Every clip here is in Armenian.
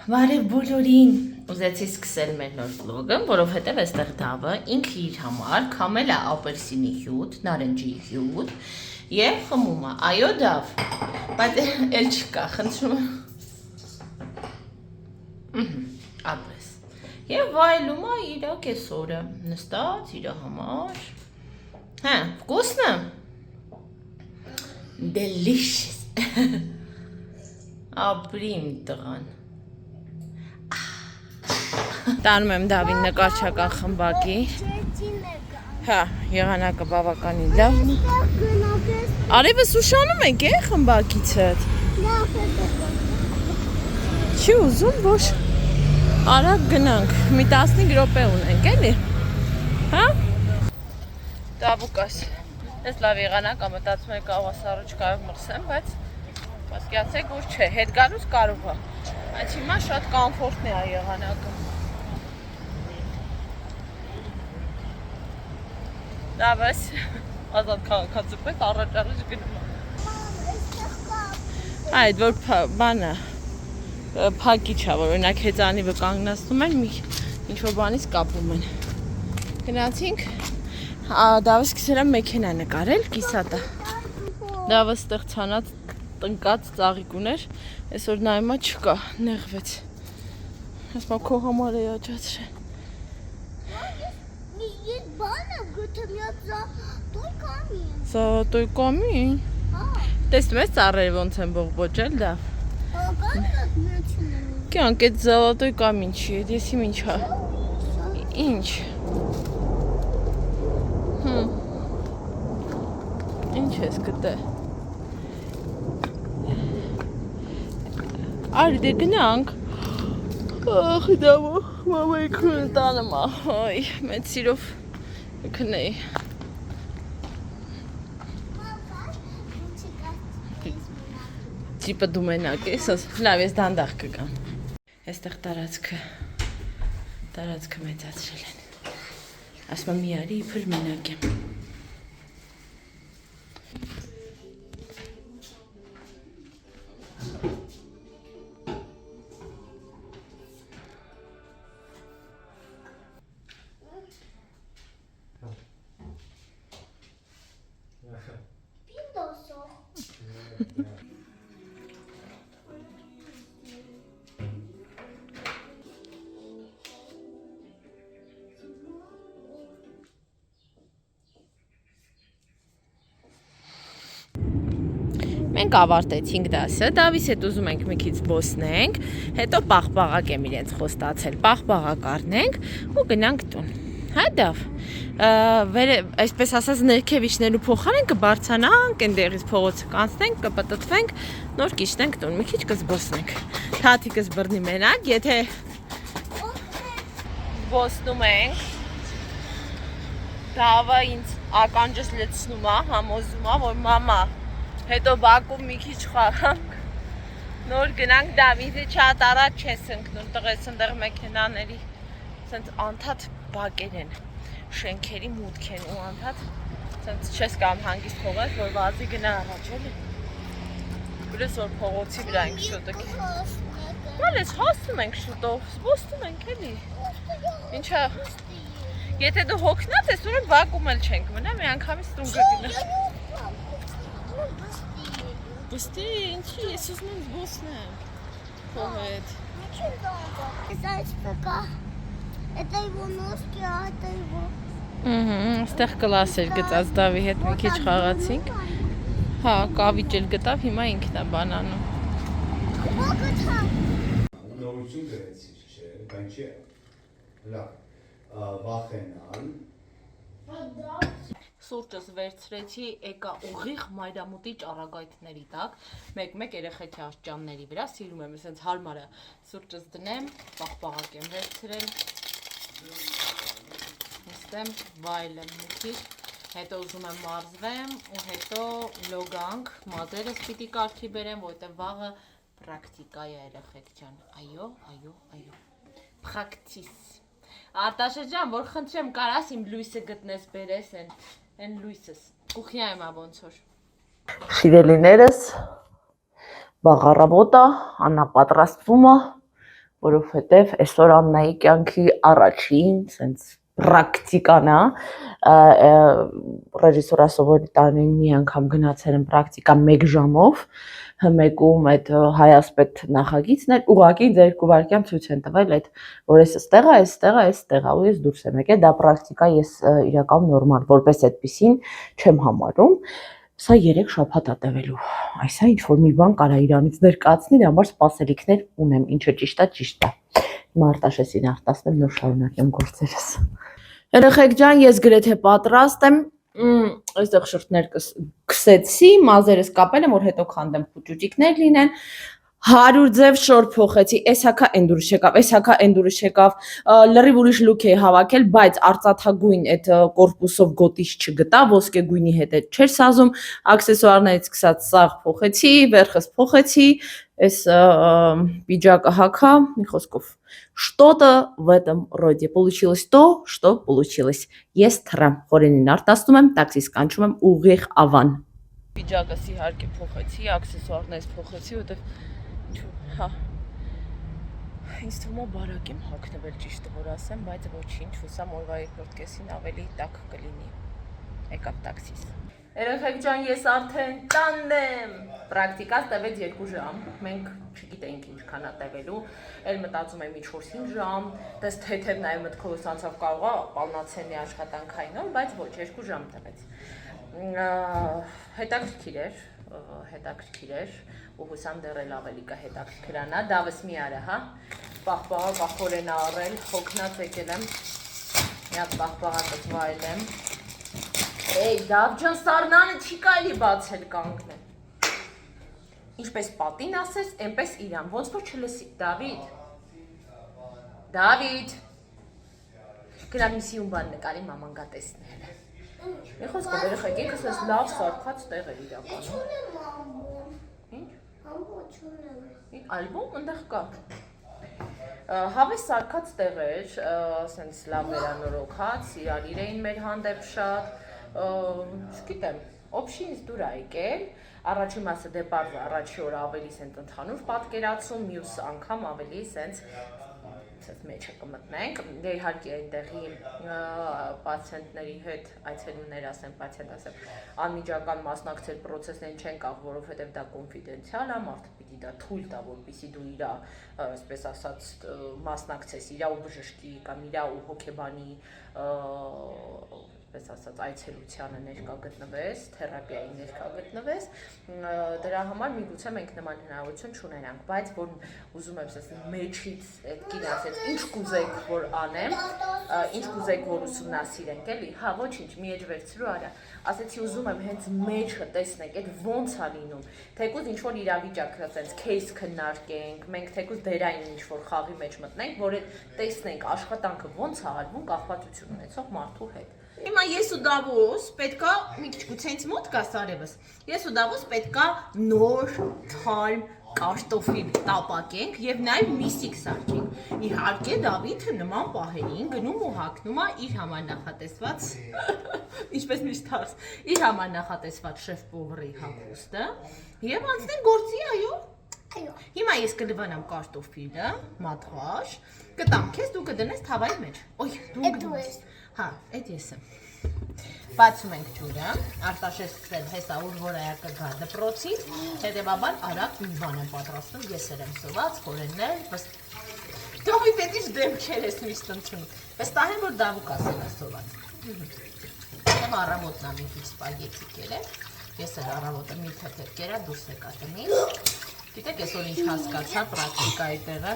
Բարև բոլորին, ուզեցի սկսել մեր նոր վլոգը, որովհետև այստեղ Դավը ինքը իր համար քամել է ապերսինի հյութ, նարնջի հյութ եւ խմում է։ Այո Դավ, բայց էլ չկա, խնդրում եմ։ Ապրես։ Եվ վայելում է իր կեսօրը, նստած իր համար։ Հա, вкусно? Delicious։ Ապրիմ տղան։ Տանում եմ Դավին նկարչական խմբակի։ Հա, եղանակը բավականին լավ։ Արևս ուշանում ենք խմբակիցդ։ Չի ուզում, ոչ արագ գնանք, մի 15 րոպե ունենք, էլի։ Հա? Դավուկաս, ես լավ եղանակ, մտածում եմ կարող ասառուչ կարող մրսեմ, բայց պատկերացեք, որ չէ, հետ գալուց կարող է։ Բայց հիմա շատ կոմֆորտն է եղանակը։ Դավս, ազատ քաղաքացիպես առաջ գնում է։ Այդ որ բանը փակիչ է, որ օրինակ հեծանի վկանգնացնում են, ինչ-որ բանից կապում են։ Գնացինք, Դավը սկսել է մեքենա նկարել, կիսատա։ Դավը ստեղ ցանած տնկած ծաղիկ ուներ, այսօր նայումա չկա, նեղվեց։ Ասում քո համար է աճացրել։ Զատոյ կամին։ Տեսնում ես ծառերը ոնց են բողբոջել Դավ։ Կյանք այդ զատոյ կամին չի, ես իմ ինչ հա։ Ինչ։ Ինչ ես գտել։ Արի դե գնանք։ Ախ Դավո, մամայի քուն տանում է։ Այ, մեծ սիրով կքնեի։ Ճիպը դու մենակ ես, լավ ես դանդաղ կգամ։ Այստեղ տարածքը մեծացրել են։ Ասում եմ մի արի իբր մենակ եմ։ Մենք ավարտեցինք դասը, Դավիս հետ ուզում ենք մի քիչ զբոսնենք, հետո պաղպաղակ եմ իրենց խոստացել, պաղպաղակ առնենք ու գնանք տուն։ Հա Դավ, այսպես ասած ներքև իջնելու փոխարեն կբարձրանանք, այնտեղից փողոցը կանցնենք, կպտտվենք, նոր կիջնենք տուն, մի քիչ կզբոսնենք։ Թաթիկս բռնի մենակ, եթե զբոսնում ենք, Դավը ինձ ականջս լցնում է, համոզում է, որ մամա հետո Բաքում մի քիչ խաղանք, նոր գնանք Դավ, ինձ շատ առաջ չես ընկնում, տղես ընդեղ մեքենաների, սենց անդադ բակեր են, շենքերի մուտք են ու անդադ, սենց չես կամ հանգիստ փողես, որ վազի գնա առաջ էլի, գրես որ փողոցի վրա ենք շուտը, մալես հասնում ենք շուտով, զբոսնում ենք էլի, ինչա, եթե դու հոգնած ես, ուրեմն Բաքում էլ չենք մնա, մի անգամից տուն կգնա։ Բստի, ինչի, ես ուզում եմ զբոսնեմ քո հետ։ Это его носки, а это его. Այստեղ կլաս էր գծած Դավի հետ մի քիչ խաղացինք։ Հա, կավիճ էլ գտավ, հիմա ինքն է բանանում։ Նորություն գրեցիր, չէ, բան չէ։ Լավ, վախենալ։ Սուրճս վերցրեցի, եկա ուղիղ մայրամուտի ճառագայթների տակ, մեկ-մեկ երեխեքի աշճանների վրա, սիրում եմ, ասենց հարմար է, սուրճս դնեմ, պաղպաղակ եմ վերցրել, նստեմ, վայելեմ մի քիչ, հետո ուզում եմ մարզվեմ ու հետո լոգանք, մազերս պիտի կարգի բերեմ, որտեղ վաղը պրակտիկա է երեխեք ջան, այո, պրակտիս։ Արտաշե ջան, որ խնդրեմ կարաս իմ լույսը գտնես բերես են լույսս, կուխնյա եմ ոնց որ։ Սիրելիներս, վաղ առավոտ է, Աննա պատրաստվում է, որովհետև այսօր Աննայի կյանքի առաջին sense պրակտիկան է ռեժիսորա սովորի տանին մի անգամ գնացել եմ պրակտիկա 1 ժամով մեկում այդ հայասպետ նախագիծն էր ուղղակի 2 վայրկյան ցույց են տվել այդ որ ես այստեղ ու ես դուրս եմ եկել դա պրակտիկա ես իրականում նորմալ որպես այդպեսին չեմ համարում Սա 3 շաբաթ է տևելու, այսա ինչ-որ մի բան կարա իրանից ներկացնի, դրա համար սպասելիքներ ունեմ, ինչը ճիշտ է։ Հիմա Արտաշեսին արտասնեմ, նոր շարունակեմ գործերս։ Երեխեք ջան, ես գրեթե պատրաստ եմ, այստեղ շրթներ քսեցի, մազերս կապել եմ, որ հետո քանդեմ փուճուճիկներ լինեն, 100 ձև շոր փոխեցի, այս հակա էնդուրիշ եկավ, լրիվ ուրիշ լուք է հավաքել, բայց արծաթագույն այդ կորպուսով գոտիչ չգտա, ոսկե գույնի հետ է չէր սազում, աքսեսուարներից սկսած սաղ փոխեցի, վերխս փոխեցի, այս պիջակը հակա, մի խոսքով, что-то в этом роде, получилось то, что получилось, ես թռամ, խորենին արտասնում եմ, տաքսիս կանչում եմ ուղիղ ավան։ Պիջակս իհարկե փոխեցի, աքսեսուարներից փոխեցի, որտեղ Հա, ինձ թվում է բարակ եմ հագնվել ճիշտը որ ասեմ, բայց ոչինչ, հուսամ օրվա երկրորդ կեսին ավելի տաք կլինի, եկավ տաքսիս։ Երեխեք ջան, ես արդեն տանն եմ, պրակտիկաս տևեց 2 ժամ, մենք չգիտեինք ինչքան է տևելու, էլ մտածում եմ ինչ-որ 5 ժամ, դες թեթև նաև մտքովս անցավ կարող է պալնացենի աշխատանքային օր, բայց ոչ 2 ժամ տևեց։ Հետաքրքիր էր, ու հուսամ դեռ էլ ավելի կհետաքրքրանա, դավս մի արա, հա, պաղպաղակախորեն առել, հոգնած եկել եմ, մի հատ պաղպաղակս վայելեմ, Էй, դավ ջան, սառնանը չի կարելի բացել կանգնել, ինչպես պատին ասես, այնպես իրան, ոնց որ չլսի, Դավիթ, գնամ մի սիում բան նկարի մաման գա տեսնել, մի խոսքով երեխեք, ինքս ես լավ սարքած տեղ էր իրականում, Ինչ? Ալբոմ ընդեղ կա, հավես սարքած տեղ էր, սենց լավ վերանորոգած, իրար էին մեր հանդեպ շատ, չգիտեմ, օբշի ինձ դուր է եկել, առաջի մասը դեպարդ առաջի օր ավելի սենց ընդհանուր պատկերացում, մյուս անգամ ավելի սենց մեջը կմտնենք, դե իհարկե այնտեղի պացիենտների հետ, այցելուներ ասեմ, պացիենտ ասեմ, անմիջական մասնակցել պրոցեսներին չեն կարող, որովհետև դա կոնֆիդենցիալ է, մարդը պիտի դա թույլ տա, որպեսզի դու իրա, այսպես ասած, մասնակցես իրա ու բժշկի կամ իրա ու հոգեբանի պես ասած այցելությանը ներկա գտնվես, թերապիայի ներկա գտնվես, դրա համար միգուցե մենք նման հնարավորություն չունենանք, բայց որ ուզում եմ ասած մեջից այդ կին ասեց, ինչ կուզեք որ անեմ, ինչ կուզեք որ ուսումնասիրենք, էլի, հա ոչինչ, մի էջ վերցրու արա, ասեցի ուզում եմ հենց մեջը տեսնենք, այդ ոնց է լինում, թեկուզ ինչ որ իրավիճակ, ասենց case քննարկենք, մենք թեկուզ դերային ինչ որ խաղի մեջ մտնենք, որ այդ տեսնենք աշխատանքը ոնց է արվում կախվածություն ունեցող մարդու հետ։ Հիմա ես ու Դավոս պետքա մի քիչ գուցե ինձ մոտ գա Սարևս։ Ես ու Դավոս պետքա նոր թարմ կարտոֆիլ տապակենք եւ նաեւ միսիկ սարքենք։ Իհարկե Դավիթը նման պահերին գնում ու հագնում է իր համար նախատեսված ինչպես միշտ հարց, իր համար նախատեսված շեֆ-պովրի հագուստը եւ անցնենք գործի, այո։ Հիմա ես կլվանամ կարտոֆիլը, մաթղաշ, կտամ քեզ դու կդնես թավայի մեջ։ Ոյ, դու գնաս։ Հա, այդ ես եմ։ Բացում ենք ջուրը, Արտաշես սկսել հեսա ուր որ է կգա դպրոցից, հետևաբար արագ մի բան եմ պատրաստում, ես եմ սոված, խորեններ, դու պետք դեմքեր ես միշտ ընդունում, վստահ եմ որ Դավուկ ասել է սոված։ Եմ առավոտն մի քիչ սպագետի կերել, ես էլ առավոտը մի թեթև կերա դուրս եկա տնից, գիտեք այսօր ինչ հասկացա պրակտիկայի տեղը,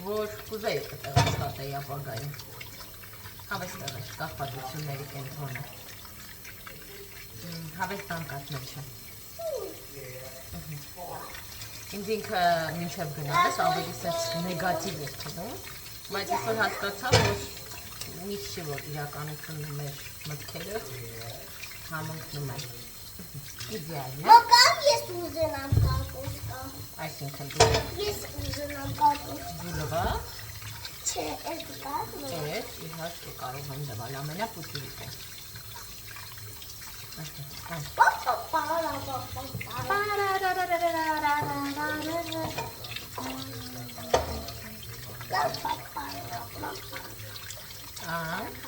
որ կուզեի կտեղաստատեի ապագային։ Հավես տեղեր, կախվածությունների կենտրոնը, հավես տանկատներ չեմ, ինձ ինքը մինչև գնալես ավելի սեզ նեգատիվ էր թվում, բայց այսօր հասկացա, որ մի չի որ իրականությունը մեր մտքերը համընկնում են, իդեալն է։ Մոկամ ես ուզենամ կարկոշկա։ Այսինքն դու։ Ես ուզենամ կարկոշկա։ Դու լվա։ Չէ, ես կարկոշկա։ Էդ, իհարկե կարող եմ լվալ, ամենապուտիրիկ է։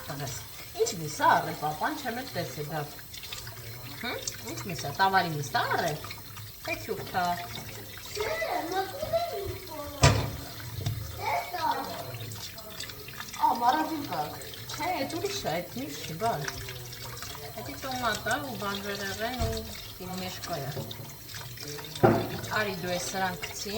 Տղես, ինչ միսա առե, պապան չեմ էլ տեսե դա։ Ինչ միսա, տավարի միսա առե։ Թե քյուրթա։ Մարադին կա։ Չէ, էդ ուրիշ է, էդ միշ չի, բան։ Էդի տոմատա ու բանջարեղեն ու իրմեշկա է։ Արի դու ես սրան կցի։